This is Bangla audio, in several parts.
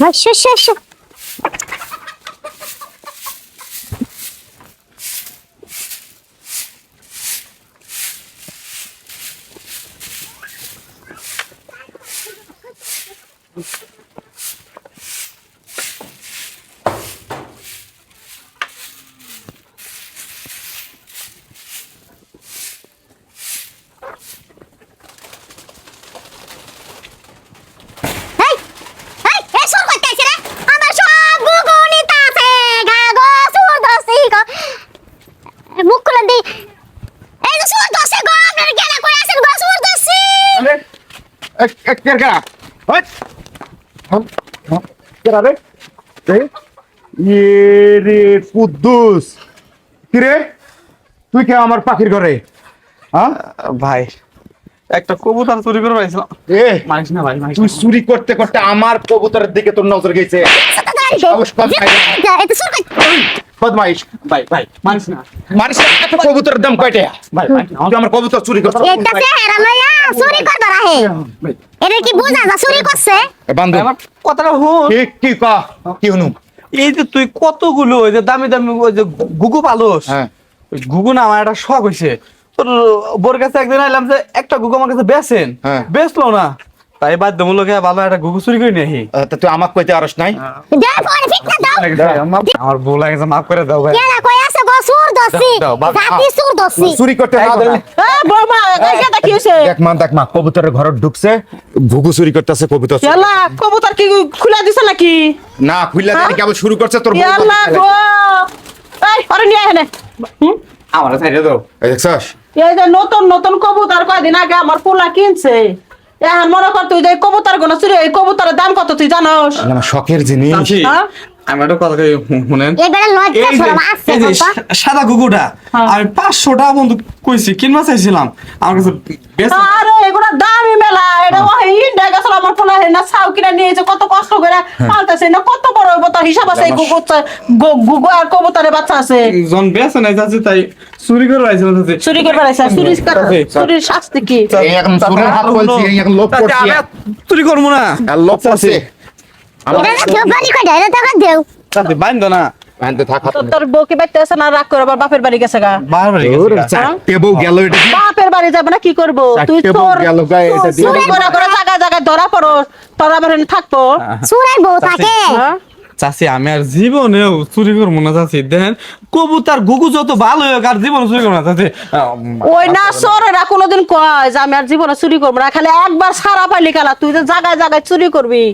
আচ্ছা। এই এই এসব করতেছে রে আমার সব গুগুনিতা আছে গাগো সুর দসি গো মুখ খুলে দি এই যে সুর দসি গো আপনারা কেন কই আছেন গো সুর দসি আরে এক কেরা ওই কেরা রে রে কুদ্দুস কি রে তুই কে আমার পাখির ঘরে হ্যাঁ ভাই একটা কবুতর চুরি করে পাইছিলাম। এ মানিস না ভাই, মানিস তুই না। চুরি করতে করতে আমার কবুতরের দিকে তোর নজর গেছে সাহস কম নাই রে। এটা সুর কই বদমাইশ ভাই ভাই মানিস না। মারিস না, এত কবুতরের দাম কয়টা ভাই ভাই তুই আমার কবুতর চুরি করছিস এটা চেহারা লইয়া চুরি করতে রাহে ভাই এটা কি বুঝা যা চুরি করছে বান্ধব আমার কথাটা হুন। কি কি হনু এই যে তুই কতগুলো ওই যে দামি দামি ওই যে গুগু পালোস, হ্যাঁ ওই গুগু না আমার একটা শখ হয়েছে। তোর বোর কাছে একদিন আইলাম যে একটা গুগু আমার কাছে বেচেন, হ্যাঁ। বেচলো না, তাই বাধ্যমূলক ভালো একটা গুগু চুরি করে নিয়ে আহি। তা তুই আমাকে কইতে আরস নাই দে ফোন ফিটনা দাও আমার ভুল লাগছে, মাফ করে দাও ভাই। কেডা কই আছে গো সুর দসি দাও, বাবা। জাতি সুর দসি চুরি করতে না দিলে বৌমা এটা কি হয়েছে দেখ মা কবুতরের ঘর ঢুকছে ঘুঘু চুরি করতেছে কবুতর চুরি। ইয়াল্লা কবুতর কি খুলে দিছে নাকি না খুইলা দেনি কেবল শুরু করছে তোর বউ ইয়াল্লা পাখি গো খেলে। এই আরে নিয়ে এনে আমার সাইডে দাও। এই দেখছস এই যে নতুন নতুন কবুতর কয়দিন আগে আমার পোলা কিনছে এখন মনে কর তুই যে কবুতর গুলো চুরি এই কবুতরের দাম কত তুই জানোস আমার শখের জিনিস চাচি, হ্যাঁ? আমি একটা কথা কই শুনেন। এবারে লজ্জা এই যে শরম আছে এই যে বাবা সাদা গুগুটা হ্যাঁ। আমি 500 টাকা বন্ধু কইছি কিনবা চাইছিলাম, আমার কাছে বেশ আরে এগুলো দামি মেলা এটা ওই ইন্ডিয়া গেছিল আমার পোলা হে না ছাউ কিনা নিয়েছে কত কষ্ট করে পালতেছে না কত বড় হইব তার হিসাব আছে এই গুগু আর কবুতরের বাচ্চা আছে জন বেছে নাই চাচি, তাই চুরি করে আইছিলাম চাচি। চুরি করে বেড়াইছে চুরির শাস্তি কি এই এখন চোরের হাত বলছি এই এখন লোভ চাচি, করছি আমি আর চুরি করবো না। আর লোভ করছে আমার এটা কেউ বাড়ি কই এটা টাকা দেও চাচি বাইন্ধ না। আনতে থাক হাত তোর বউকে বাইতে আছে না রাগ করে আবার বাপের বাড়ি গেছে গা বারবার ওর গেছে। চারটে বউ গেল এটা দিয়ে। বাপের বাড়ি যাবে না কি করবো তুই চারটে বউ তোর গেল গায়ে এটা দিয়ে। চুরি করে করে জায়গায় জায়গায় ধরা পড়ো তোর আবার এখানে থাকবো সুরের বউ থাকে হ্যাঁ? চাচি আমি আর জীবনেও চুরি করবো না চাচি, দেখেন কবুতর গুগু যত ভালো হোক আর জীবনে চুরি করবো না চাচি। ওই না সরেরা কোনোদিন কয় যে আমি আর জীবনে চুরি করবো না খালি একবার সারা পাইলি খেলা তুই যে জায়গায় জায়গায় চুরি করবি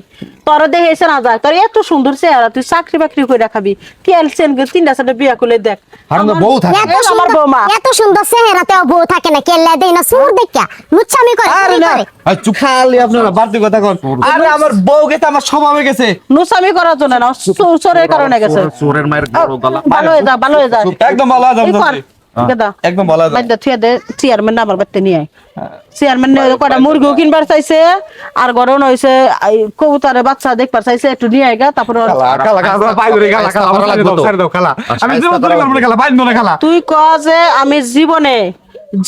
তোর দেখেছে না যায় তোর এত সুন্দর চেহারা তুই চাকরি বাকরি করে রাখাবি কেলছেন 3-4টা বিয়া করলে দেখ হারাম বউ থাকে এত এই আমার সুন্দর বৌমা। এত সুন্দর চেহারাতেও বউ থাকে না কেল্লা দেই না সুর দেখা লুচ্চামি করে আরে চুরি না, করে আর চুপ খালি আপনারা বাড়তি কথা কন। আরে আমার বউ গেছে, আমার স্বভাবে গেছে। নুসামি করার জন্য না চোরের কারণে গেছে চোরের মায়ের বড় গলা ভালো হয়ে যা ভালো হয়ে যা একদম ভালো আছে এই কর, চাচি। গেদা। একদম ভালো আছে। বাইদ্যা থুয়া দে চেয়ারম্যান না আমার বাড়িতে নিয়ে আয় চেয়ারম্যান কটা মুরগিও কিনবার চাইছে আর গরম হয়েছে কবুতরের বাচ্চা দেখবার চাইছে একটু নিয়ে আয় গা তারপর আমি জীবন চুরি করবো না, খালা বাইন্ধ না খালা। তুই ক যে আমি জীবনে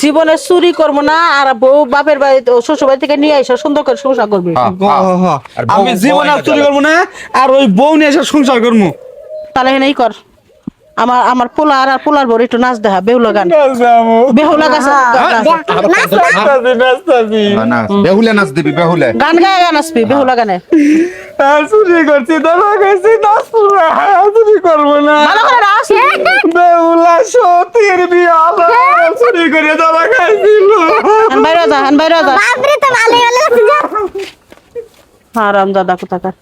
জীবনে চুরি করবো না আর বউ বাপের বাড়ি শ্বশুর বাড়ি থেকে নিয়ে এসে সুন্দর করে সংসার করবি আমি জীবনে আর চুরি করবো না, আর ওই বউ নিয়ে এসে সংসার করবো। তাহলে এই কর আমার আমার পোলার আর পোলার বড় একটু নাচ দেখা বেহুলা গান বেহুলা গাছ না বেহুলে নাচ দিবি বেহুলে গান গায়ে গান আসবি বেহুলা গানে চুরি করছি, ধরা গেছি, চুরি করবো না। ভালো করে নাচ বেহুলা সতীর বিয়াল চুরি করে ধরা খাইছিল। হান বাইরে যা হান বাইরে যা বাপরে তো ভালোই হলো হারাম দাদা কোথাকার